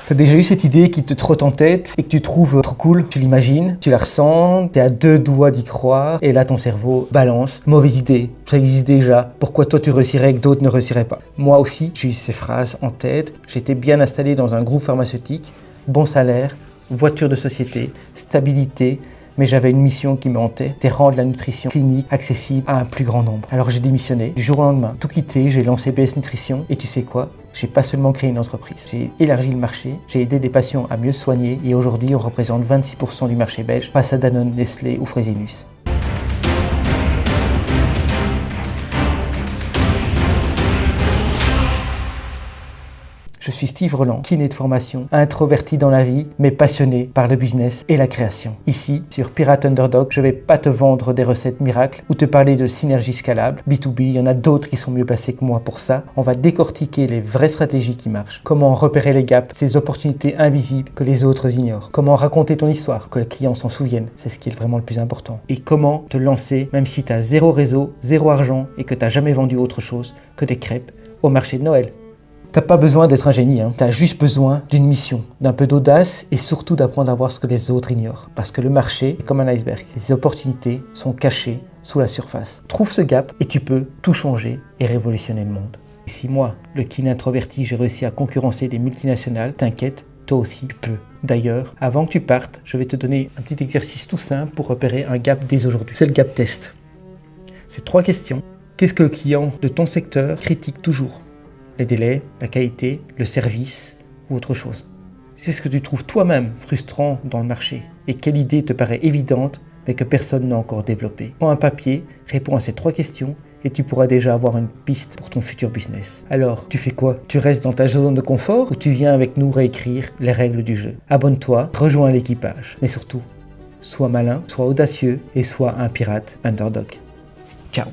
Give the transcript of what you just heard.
T'as déjà eu cette idée qui te trotte en tête et que tu trouves trop cool? Tu l'imagines, tu la ressens, t'es à deux doigts d'y croire et là ton cerveau balance. Mauvaise idée, ça existe déjà. Pourquoi toi tu réussirais et que d'autres ne réussiraient pas? Moi aussi, j'ai eu ces phrases en tête. J'étais bien installé dans un groupe pharmaceutique, bon salaire, voiture de société, stabilité. Mais j'avais une mission qui me hantait, c'était rendre la nutrition clinique accessible à un plus grand nombre. Alors j'ai démissionné, du jour au lendemain, tout quitté, j'ai lancé BS Nutrition et tu sais quoi? J'ai pas seulement créé une entreprise, j'ai élargi le marché, j'ai aidé des patients à mieux se soigner et aujourd'hui on représente 26% du marché belge face à Danone, Nestlé ou Fresenius. Je suis Steve Roland, kiné de formation, introverti dans la vie, mais passionné par le business et la création. Ici, sur Pirate Underdog, je vais pas te vendre des recettes miracles ou te parler de synergie scalable. B2B, il y en a d'autres qui sont mieux placés que moi pour ça. On va décortiquer les vraies stratégies qui marchent. Comment repérer les gaps, ces opportunités invisibles que les autres ignorent. Comment raconter ton histoire, que le client s'en souvienne. C'est ce qui est vraiment le plus important. Et comment te lancer, même si tu as zéro réseau, zéro argent et que tu n'as jamais vendu autre chose que des crêpes au marché de Noël. T'as pas besoin d'être un génie, t'as juste besoin d'une mission, d'un peu d'audace et surtout d'apprendre à voir ce que les autres ignorent. Parce que le marché est comme un iceberg, les opportunités sont cachées sous la surface. Trouve ce gap et tu peux tout changer et révolutionner le monde. Et si moi, le kiné introverti, j'ai réussi à concurrencer des multinationales, t'inquiète, toi aussi tu peux. D'ailleurs, avant que tu partes, je vais te donner un petit exercice tout simple pour repérer un gap dès aujourd'hui. C'est le gap test. C'est 3 questions. Qu'est-ce que le client de ton secteur critique toujours ? Les délais, la qualité, le service ou autre chose. C'est ce que tu trouves toi-même frustrant dans le marché et quelle idée te paraît évidente mais que personne n'a encore développée. Prends un papier, réponds à ces 3 questions et tu pourras déjà avoir une piste pour ton futur business. Alors, tu fais quoi? Tu restes dans ta zone de confort ou tu viens avec nous réécrire les règles du jeu? Abonne-toi, rejoins l'équipage. Mais surtout, sois malin, sois audacieux et sois un pirate underdog. Ciao!